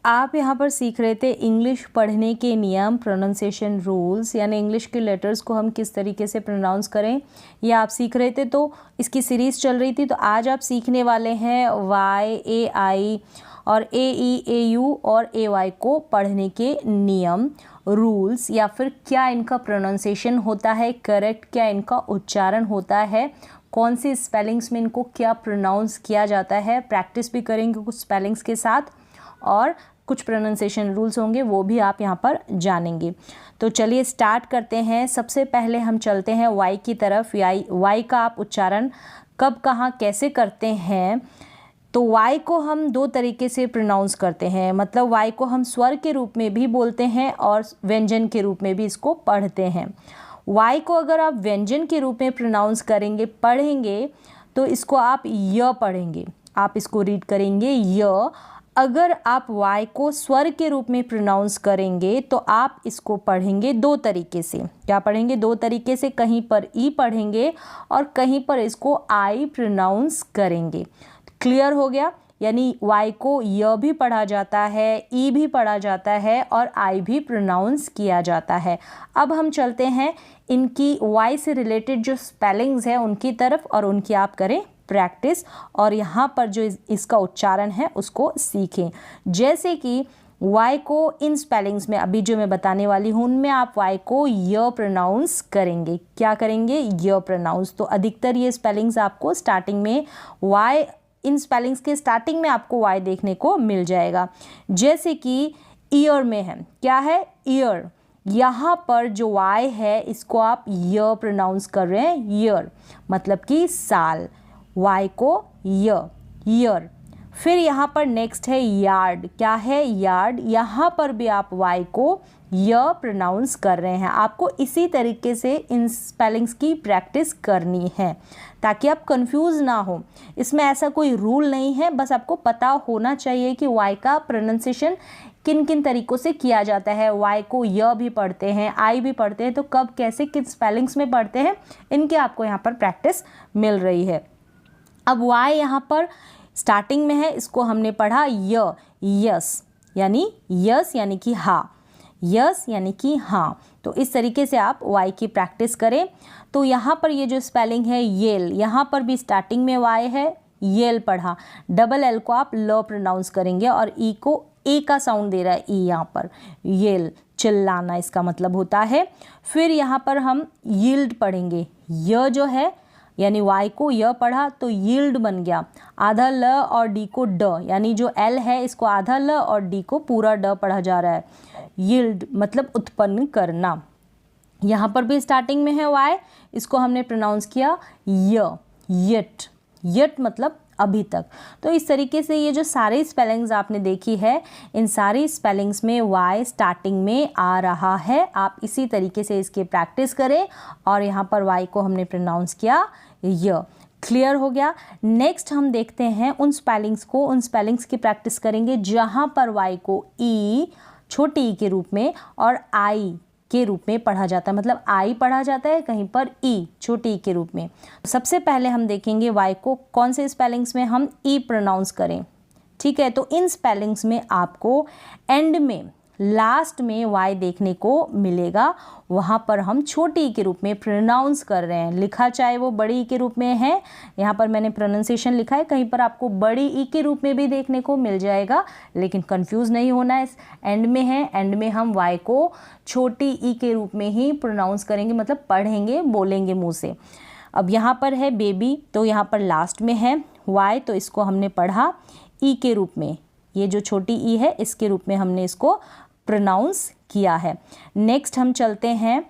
आप यहाँ पर सीख रहे थे इंग्लिश पढ़ने के नियम, प्रोनाउंसिएशन रूल्स, यानी इंग्लिश के लेटर्स को हम किस तरीके से प्रोनाउंस करें, ये आप सीख रहे थे। तो इसकी सीरीज़ चल रही थी। तो आज आप सीखने वाले हैं वाई, ए आई और ए ई, ए यू और ए वाई को पढ़ने के नियम, रूल्स, या फिर क्या इनका प्रोनाउंसिएशन होता है करेक्ट, क्या इनका उच्चारण होता है, कौन सी स्पेलिंग्स में इनको क्या प्रोनाउंस किया जाता है। प्रैक्टिस भी करेंगे कुछ स्पेलिंग्स के साथ और कुछ प्रोनाउंसिएशन रूल्स होंगे, वो भी आप यहाँ पर जानेंगे। तो चलिए स्टार्ट करते हैं। सबसे पहले हम चलते हैं वाई की तरफ। वाई का आप उच्चारण कब, कहाँ, कैसे करते हैं। तो वाई को हम दो तरीके से प्रोनाउंस करते हैं, मतलब वाई को हम स्वर के रूप में भी बोलते हैं और व्यंजन के रूप में भी इसको पढ़ते हैं। वाई को अगर आप व्यंजन के रूप में प्रोनाउंस करेंगे, पढ़ेंगे, तो इसको आप य पढ़ेंगे, आप इसको रीड करेंगे य। अगर आप वाई को स्वर के रूप में प्रोनाउंस करेंगे तो आप इसको पढ़ेंगे दो तरीके से। क्या पढ़ेंगे? दो तरीके से। कहीं पर ई पढ़ेंगे और कहीं पर इसको आई प्रोनाउंस करेंगे। क्लियर हो गया? यानी वाई को य भी पढ़ा जाता है, ई भी पढ़ा जाता है और आई भी प्रोनाउंस किया जाता है। अब हम चलते हैं इनकी वाई से रिलेटेड जो स्पेलिंग्स हैं उनकी तरफ, और उनकी आप करें प्रैक्टिस, और यहाँ पर जो इसका उच्चारण है उसको सीखें। जैसे कि वाई को इन स्पेलिंग्स में अभी जो मैं बताने वाली हूँ उनमें आप वाई को य प्रोनाउंस करेंगे। क्या करेंगे? य प्रोनाउंस। तो अधिकतर ये स्पेलिंग्स आपको स्टार्टिंग में वाई, इन स्पेलिंग्स के स्टार्टिंग में आपको वाई देखने को मिल जाएगा। जैसे कि ईयर में है, क्या है? ईयर। यहाँ पर जो वाई है इसको आप य प्रोनाउंस कर रहे हैं, ईयर, मतलब कि साल। वाई को य, ईयर। फिर यहाँ पर नेक्स्ट है यार्ड। क्या है? यार्ड। यहाँ पर भी आप वाई को य प्रोनाउंस कर रहे हैं। आपको इसी तरीके से इन स्पेलिंग्स की प्रैक्टिस करनी है ताकि आप कंफ्यूज ना हो। इसमें ऐसा कोई रूल नहीं है, बस आपको पता होना चाहिए कि वाई का प्रोनाउंसिएशन किन किन तरीक़ों से किया जाता है। वाई को य भी पढ़ते हैं, आई भी पढ़ते हैं, तो कब, कैसे, किन स्पेलिंग्स में पढ़ते हैं, इनके आपको यहाँ पर प्रैक्टिस मिल रही है। अब वाई यहाँ पर स्टार्टिंग में है, इसको हमने पढ़ा य, यस, यानी यस यानी कि हाँ, यस यानी कि हाँ। तो इस तरीके से आप वाई की प्रैक्टिस करें। तो यहाँ पर ये जो स्पेलिंग है येल, यहाँ पर भी स्टार्टिंग में वाई है, येल पढ़ा। डबल एल को आप ल प्रोनाउंस करेंगे और ई को ए का साउंड दे रहा है, ई यहाँ पर, येल, चिल्लाना इसका मतलब होता है। फिर यहाँ पर हम यील्ड पढ़ेंगे। य जो है यानी वाई को य पढ़ा तो यील्ड बन गया। आधा ल और डी को ड, यानी जो एल है इसको आधा ल और डी को पूरा ड पढ़ा जा रहा है। यील्ड मतलब उत्पन्न करना। यहाँ पर भी स्टार्टिंग में है वाई, इसको हमने प्रोनाउंस किया य, यट, यट मतलब अभी तक। तो इस तरीके से ये जो सारी स्पेलिंग्स आपने देखी है, इन सारी स्पेलिंग्स में वाई स्टार्टिंग में आ रहा है। आप इसी तरीके से इसकी प्रैक्टिस करें और यहाँ पर वाई को हमने प्रोनाउंस किया य। क्लियर हो गया? नेक्स्ट हम देखते हैं उन स्पेलिंग्स को, उन स्पेलिंग्स की प्रैक्टिस करेंगे जहाँ पर वाई को ई, छोटी ई के रूप में और आई के रूप में पढ़ा जाता है, मतलब आई पढ़ा जाता है, कहीं पर ई, छोटी ई के रूप में। सबसे पहले हम देखेंगे वाई को कौन से स्पेलिंग्स में हम ई प्रोनाउंस करें। ठीक है, तो इन स्पेलिंग्स में आपको एंड में, लास्ट में वाई देखने को मिलेगा, वहाँ पर हम छोटी ई के रूप में प्रोनाउंस कर रहे हैं। लिखा चाहे वो बड़ी ई के रूप में है, यहाँ पर मैंने प्रोनाउंसिएशन लिखा है, कहीं पर आपको बड़ी ई के रूप में भी देखने को मिल जाएगा, लेकिन कंफ्यूज नहीं होना है। एंड में है, एंड में हम वाई को छोटी ई के रूप में ही प्रोनाउंस करेंगे, मतलब पढ़ेंगे, बोलेंगे मुँह से। अब यहाँ पर है बेबी, तो यहाँ पर लास्ट में है वाई, तो इसको हमने पढ़ा ई के रूप में। ये जो छोटी ई है इसके रूप में हमने इसको प्रोनाउंस किया है। नेक्स्ट हम चलते हैं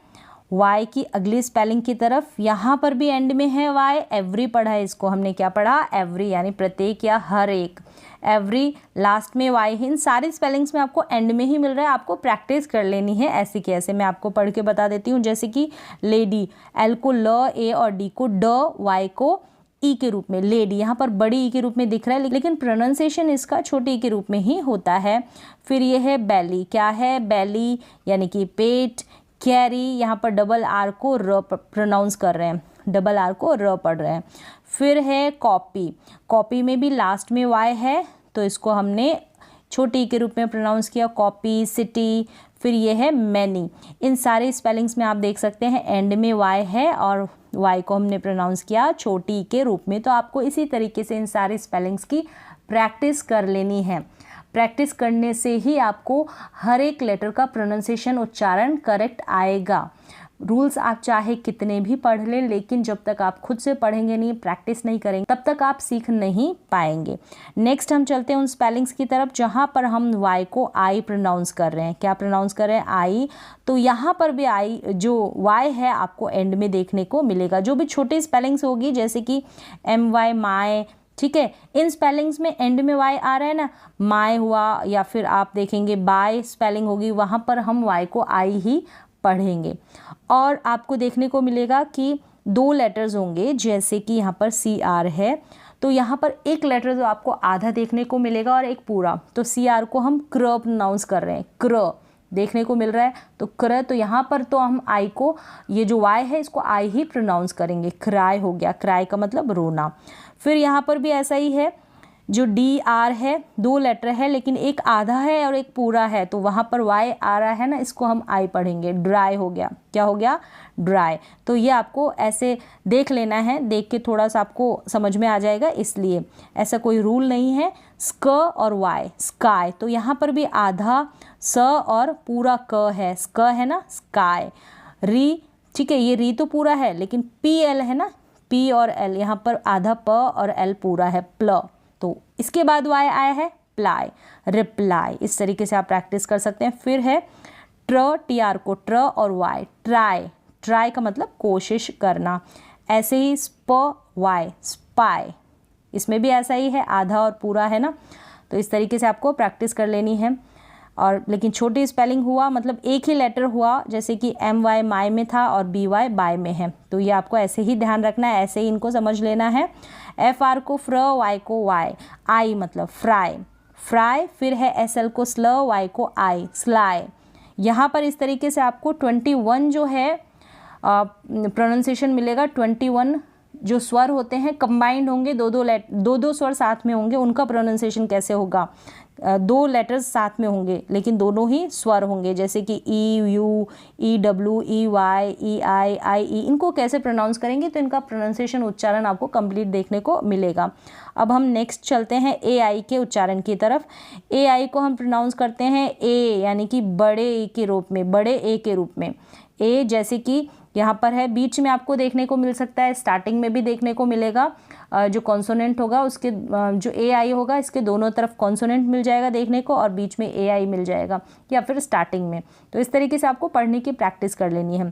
वाई की अगली स्पेलिंग की तरफ। यहाँ पर भी एंड में है वाई, एवरी पढ़ा है, इसको हमने क्या पढ़ा? एवरी, यानी प्रत्येक या हर एक। एवरी, लास्ट में वाई है। इन सारी स्पेलिंग्स में आपको एंड में ही मिल रहा है, आपको प्रैक्टिस कर लेनी है ऐसे कि ऐसे। मैं आपको पढ़ के बता देती हूँ। जैसे कि लेडी, एल को ल, ए और डी को ड, वाई को ई के रूप में, लेडी। यहाँ पर बड़ी ई के रूप में दिख रहा है, लेकिन प्रोनाउंसिएशन इसका छोटी ई के रूप में ही होता है। फिर ये है बैली। क्या है? बैली यानी कि पेट। कैरी, यहाँ पर डबल आर को र प्रोनाउंस कर रहे हैं, डबल आर को र पढ़ रहे हैं। फिर है कॉपी। कॉपी में भी लास्ट में वाई है, तो इसको हमने छोटी ई के रूप में प्रोनाउंस किया, कॉपी, सिटी, फिर ये है मैनी। इन सारे स्पेलिंग्स में आप देख सकते हैं एंड में वाई है और वाई को हमने प्रोनाउंस किया छोटी ई के रूप में। तो आपको इसी तरीके से इन सारे स्पेलिंग्स की प्रैक्टिस कर लेनी है। प्रैक्टिस करने से ही आपको हर एक लेटर का प्रोनाउंसिएशन, उच्चारण करेक्ट आएगा। रूल्स आप चाहे कितने भी पढ़ लें, लेकिन जब तक आप खुद से पढ़ेंगे नहीं, प्रैक्टिस नहीं करेंगे, तब तक आप सीख नहीं पाएंगे। नेक्स्ट हम चलते हैं उन स्पेलिंग्स की तरफ जहाँ पर हम वाई को आई प्रोनाउंस कर रहे हैं। क्या प्रोनाउंस कर रहे हैं? आई। तो यहाँ पर भी आई जो वाई है आपको एंड में देखने को मिलेगा। जो भी छोटी स्पेलिंग्स होगी जैसे कि एम वाई, माए, ठीक है, इन स्पेलिंग्स में एंड में वाई आ रहा है ना, माए हुआ, या फिर आप देखेंगे बाय स्पेलिंग होगी, वहाँ पर हम वाई को आई ही पढ़ेंगे। और आपको देखने को मिलेगा कि 2 लेटर्स होंगे, जैसे कि यहाँ पर सी आर है, तो यहाँ पर एक लेटर जो आपको आधा देखने को मिलेगा और एक पूरा। तो सी आर को हम क्र प्रोनाउंस कर रहे हैं, क्र देखने को मिल रहा है, तो क्र। तो यहाँ पर तो हम आई को, ये जो वाई है इसको आई ही प्रोनाउंस करेंगे, क्राई हो गया। क्राई का मतलब रोना। फिर यहाँ पर भी ऐसा ही है, जो डी आर है 2 लेटर है लेकिन एक आधा है और एक पूरा है, तो वहाँ पर वाई आ रहा है ना, इसको हम आई पढ़ेंगे। ड्राई हो गया, क्या हो गया? ड्राई। तो ये आपको ऐसे देख लेना है, देख के थोड़ा सा आपको समझ में आ जाएगा, इसलिए ऐसा कोई रूल नहीं है। स्क और वाई, स्काई, तो यहाँ पर भी आधा स और पूरा क है, स्क है ना, स्काई। री, ठीक है, ये री तो पूरा है लेकिन पी एल है ना, पी और एल, यहाँ पर आधा प और एल पूरा है, प्ल। तो इसके बाद वाई आया है प्लाई, रिप्लाई। इस तरीके से आप प्रैक्टिस कर सकते हैं। फिर है ट्र, टी आर को ट्र और वाई, ट्राई। ट्राई का मतलब कोशिश करना। ऐसे ही स्प वाई, स्पाई, इसमें भी ऐसा ही है, आधा और पूरा है ना। तो इस तरीके से आपको प्रैक्टिस कर लेनी है। और लेकिन छोटी स्पेलिंग हुआ मतलब एक ही लेटर हुआ, जैसे कि एम वाई माई में था और बी वाई बाय में है, तो ये आपको ऐसे ही ध्यान रखना है, ऐसे ही इनको समझ लेना है। एफ आर को फ्र, वाई को वाई, आई मतलब फ्राई, फ्राई। फिर है एस एल को स्ल, वाई को आई, स्लाई। यहाँ पर इस तरीके से आपको 21 जो है प्रोनाउंसिएशन मिलेगा। 21 जो स्वर होते हैं कंबाइंड होंगे, दो स्वर साथ में होंगे, उनका प्रोनाउंसिएशन कैसे होगा? 2 लेटर्स साथ में होंगे लेकिन दोनों ही स्वर होंगे, जैसे कि ई यू, ई डब्ल्यू, e y, e i, i e, इनको कैसे प्रोनाउंस करेंगे? तो इनका प्रोनाउंसिएशन, उच्चारण आपको कंप्लीट देखने को मिलेगा। अब हम नेक्स्ट चलते हैं ए आई के उच्चारण की तरफ। ए आई को हम प्रोनाउंस करते हैं ए, यानी कि बड़े ए के रूप में, बड़े ए के रूप में। ए जैसे कि यहाँ पर है, बीच में आपको देखने को मिल सकता है, स्टार्टिंग में भी देखने को मिलेगा। जो कॉन्सोनेंट होगा उसके, जो ए आई होगा इसके दोनों तरफ कॉन्सोनेंट मिल जाएगा देखने को, और बीच में ए आई मिल जाएगा, या फिर स्टार्टिंग में। तो इस तरीके से आपको पढ़ने की प्रैक्टिस कर लेनी है।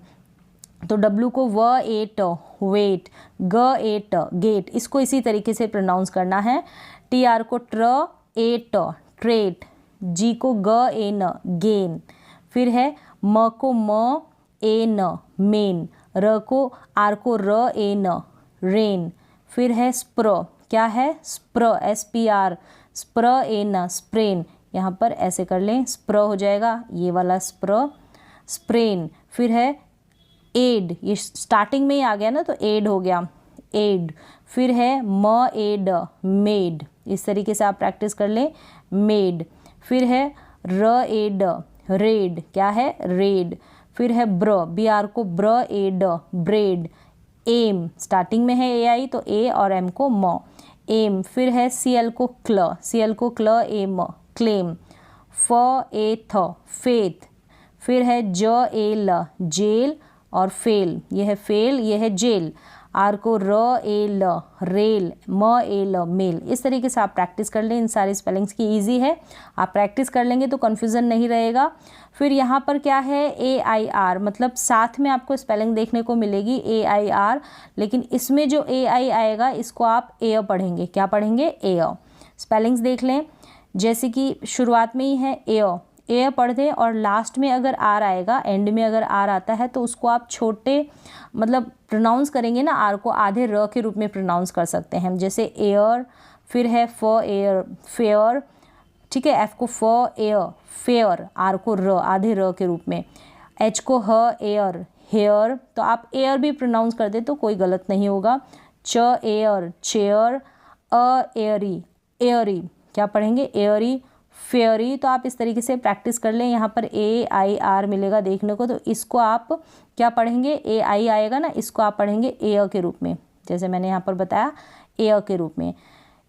तो डब्ल्यू को व ए ट, वेट, ग ए ट, गेट, इसको इसी तरीके से प्रोनाउंस करना है। टी आर को ट्र ए ट, ट्रेट, जी को ग ए न, गेन। फिर है म को म ए न, मेन, र को आर को र ए न, रेन। फिर है स्प्र, क्या है? स्प्र, एस पी आर, स्प्र ए न, स्प्रेन। यहाँ पर ऐसे कर लें, स्प्र हो जाएगा, ये वाला स्प्र, स्प्रेन। फिर है एड, ये स्टार्टिंग में ही आ गया ना, तो एड हो गया, एड। फिर है म एड, मेड, इस तरीके से आप प्रैक्टिस कर लें, मेड। फिर है र एड, रेड, क्या है? रेड। फिर है ब्र, बी आर को ब्र ए ड, ब्रेड। एम, स्टार्टिंग में है ए आई, तो ए और एम को म, एम। फिर है सी एल को क्ल, सी एल को क्ल ए म, क्लेम। फ ए थ, फेथ। फिर है ज ए ल, जेल और फेल, यह है फेल, यह है जेल। आर को र ए ल, रेल, म ए ल, मेल। इस तरीके से आप प्रैक्टिस कर लें, इन सारी स्पेलिंग्स की, ईजी है, आप प्रैक्टिस कर लेंगे तो कन्फ्यूज़न नहीं रहेगा। फिर यहाँ पर क्या है? ए आई आर, मतलब साथ में आपको स्पेलिंग देखने को मिलेगी ए आई आर, लेकिन इसमें जो ए आई आएगा इसको आप एयर पढ़ेंगे। क्या पढ़ेंगे? एयर। स्पेलिंग्स देख लें, जैसे कि शुरुआत में ही है एयर, एयर पढ़ दें, और लास्ट में अगर आर आएगा, एंड में अगर आर आता है तो उसको आप छोटे मतलब प्रोनाउंस करेंगे ना, आर को आधे र के रूप में प्रोनाउंस कर सकते हैं, जैसे एयर। फिर है फ एयर, फेयर, ठीक है, एफ को फ एयर, फेयर, आर को र, आधे र के रूप में। एच को ह एयर, हेयर, तो आप एयर भी प्रोनाउंस कर दे तो कोई गलत नहीं होगा। च एयर, चेयर। अ एयरी, एयरी, क्या पढ़ेंगे? एयरी। फेयरी, तो आप इस तरीके से प्रैक्टिस कर लें। यहाँ पर AIR मिलेगा देखने को, तो इसको आप क्या पढ़ेंगे, AI आएगा ना, इसको आप पढ़ेंगे एयर के रूप में, जैसे मैंने यहाँ पर बताया एयर के रूप में,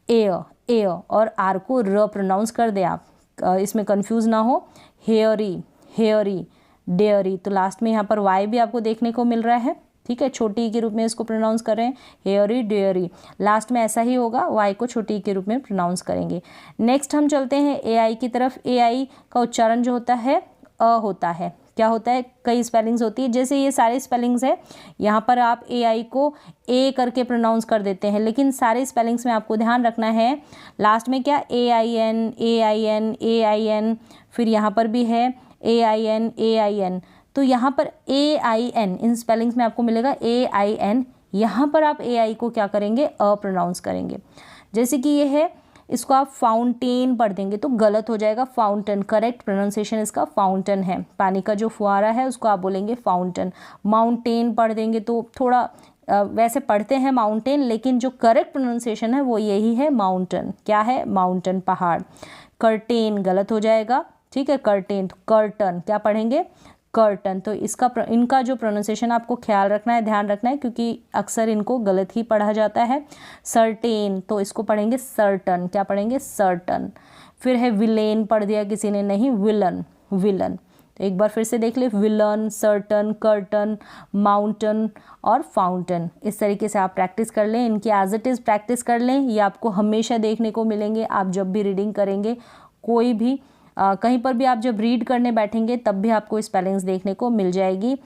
एयर एयर, और आर को र प्रोनाउंस कर दें आप, इसमें कंफ्यूज ना हो। हेयरी हेयरी, डेयरी, तो लास्ट में यहाँ पर वाई भी आपको देखने को मिल रहा है, ठीक है, छोटी के रूप में इसको प्रोनाउंस कर रहे हैं, हेयरी डेयरी, लास्ट में ऐसा ही होगा, वाई को छोटी के रूप में प्रोनाउंस करेंगे। नेक्स्ट हम चलते हैं AI की तरफ। AI का उच्चारण जो होता है होता है, क्या होता है, कई स्पेलिंग्स होती है, जैसे ये सारे स्पेलिंग्स है, यहाँ पर आप AI को ए करके प्रोनाउंस कर देते हैं, लेकिन सारे स्पेलिंग्स में आपको ध्यान रखना है लास्ट में क्या, AIN AIN AIN, फिर यहाँ पर भी है AIN AIN, तो यहाँ पर AIN इन स्पेलिंग्स में आपको मिलेगा AIN, यहाँ पर आप AI को क्या करेंगे, प्रोनाउंस करेंगे। जैसे कि ये है, इसको आप फाउंटेन पढ़ देंगे तो गलत हो जाएगा, फाउंटेन, करेक्ट प्रोनाउंसिएशन इसका फाउंटेन है, पानी का जो फुहारा है उसको आप बोलेंगे फाउंटेन। माउंटेन पढ़ देंगे तो थोड़ा वैसे पढ़ते हैं माउंटेन, लेकिन जो करेक्ट प्रोनाउंसिएशन है वो यही है, माउंटेन। क्या है, माउंटेन, पहाड़। कर्टेन गलत हो जाएगा, ठीक है, कर्टेन, कर्टन क्या पढ़ेंगे, कर्टन। तो इनका जो प्रोनाउंसिएशन आपको ख्याल रखना है, ध्यान रखना है, क्योंकि अक्सर इनको गलत ही पढ़ा जाता है। सर्टेन, तो इसको पढ़ेंगे सर्टन, क्या पढ़ेंगे, सर्टन। फिर है विलेन, पढ़ दिया किसी ने, नहीं, विलन, विलन। तो एक बार फिर से देख ले, विलन, सर्टन, कर्टन, माउंटेन और फाउंटेन। इस तरीके से आप प्रैक्टिस कर लें, इनकी एज इट इज़ प्रैक्टिस कर लें, ये आपको हमेशा देखने को मिलेंगे। आप जब भी रीडिंग करेंगे, कोई भी कहीं पर भी आप जब रीड करने बैठेंगे तब भी आपको स्पेलिंग्स देखने को मिल जाएगी।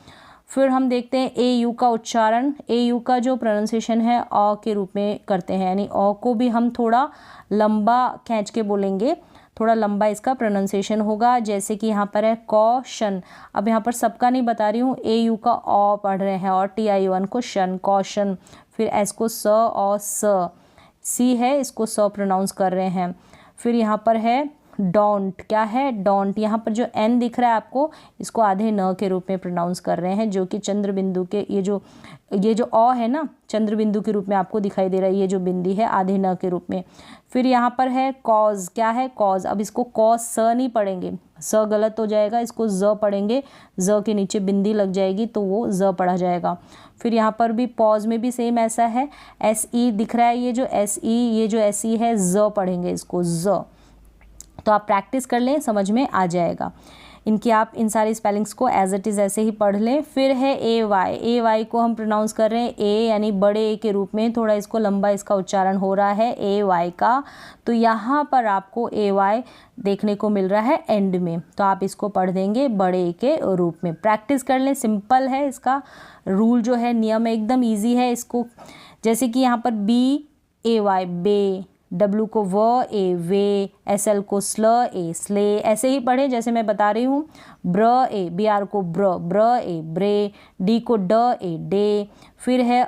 फिर हम देखते हैं AU का उच्चारण। AU का जो प्रोनाउंसिएशन है के रूप में करते हैं, यानी को भी हम थोड़ा लंबा खींच के बोलेंगे, थोड़ा लंबा इसका प्रोनाउंसिएशन होगा। जैसे कि यहाँ पर है कॉशन, अब यहाँ पर सबका नहीं बता रही हूँ, AU का पढ़ रहे हैं, और TION को शन, कॉशन। फिर S को स और सी है, इसको स प्रोनाउंस कर रहे हैं। फिर यहाँ पर है डोंट, क्या है, डोंट, यहाँ पर जो N दिख रहा है आपको, इसको आधे न के रूप में प्रोनाउंस कर रहे हैं, जो कि चंद्र बिंदु के ये जो है ना, चंद्र बिंदु के रूप में आपको दिखाई दे रहा है, ये जो बिंदी है आधे न के रूप में। फिर यहाँ पर है कॉज, क्या है, कॉज, अब इसको कॉज स नहीं पढ़ेंगे, स गलत हो जाएगा, इसको ज पढ़ेंगे, ज के नीचे बिंदी लग जाएगी तो वो ज पढ़ा जाएगा। फिर यहाँ पर भी पॉज में भी सेम ऐसा है, SE दिख रहा है, ये जो SE है, ज पढ़ेंगे इसको, ज। तो आप प्रैक्टिस कर लें, समझ में आ जाएगा। इनकी आप इन सारी स्पेलिंग्स को एज इट इज़ ऐसे ही पढ़ लें। फिर है AY को हम प्रोनाउंस कर रहे हैं यानी बड़े ए के रूप में, थोड़ा इसको लंबा इसका उच्चारण हो रहा है AY का। तो यहाँ पर आपको AY देखने को मिल रहा है एंड में, तो आप इसको पढ़ देंगे बड़े ए के रूप में। प्रैक्टिस कर लें, सिंपल है, इसका रूल जो है, नियम एकदम ईजी है इसको। जैसे कि यहाँ पर BAY, बे, W को ए, वे, SL को ए, स्ले, ऐसे ही पढ़े जैसे मैं बता रही हूँ। ए, BR को ब्र ए, ब्रे, D को ए, डे। फिर है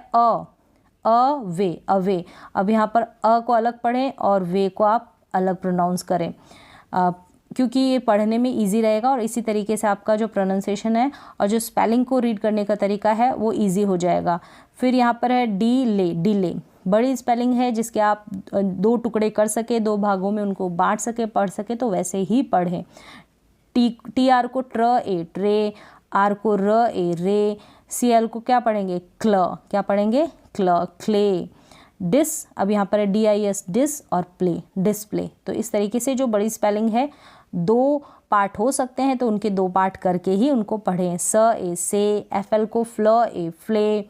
वे, अवे। अब यहाँ पर को अलग पढ़ें और वे को आप अलग प्रोनाउंस करें, क्योंकि ये पढ़ने में इजी रहेगा, और इसी तरीके से आपका जो प्रोनाउंसिएशन है और जो स्पेलिंग को रीड करने का तरीका है वो इजी हो जाएगा। फिर यहाँ पर है डिले, बड़ी स्पेलिंग है, जिसके आप 2 टुकड़े कर सके, 2 भागों में उनको बांट सके, पढ़ सके, तो वैसे ही पढ़ें। TR को ए, ट्रे, R को ए, रे, CL को क्या पढ़ेंगे, क्या पढ़ेंगे, क्ले। डिस, अब यहाँ पर है DIS, डिस, और प्ले, डिस्प्ले। तो इस तरीके से जो बड़ी स्पेलिंग है, 2 पार्ट हो सकते हैं, तो उनके 2 पार्ट करके ही उनको पढ़ें। ए, से, FL को ए, फ्ले।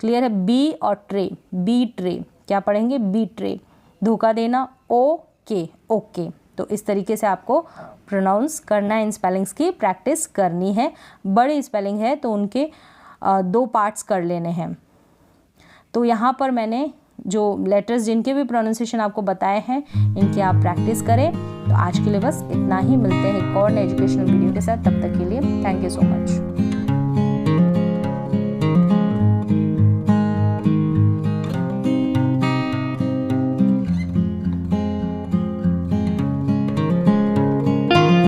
क्लियर है। बी और ट्रे, बी ट्रे, क्या पढ़ेंगे, बी ट्रे। धोखा देना, ओके। तो इस तरीके से आपको प्रोनाउंस करना है, इन स्पेलिंग्स की प्रैक्टिस करनी है। बड़ी स्पेलिंग है तो उनके 2 पार्ट्स कर लेने हैं। तो यहाँ पर मैंने जो लेटर्स जिनके भी प्रोनाउंसिएशन आपको बताए हैं, इनकी आप प्रैक्टिस करें। तो आज के लिए बस इतना ही, मिलते हैं एक और एजुकेशनल वीडियो के साथ, तब तक के लिए थैंक यू सो मच।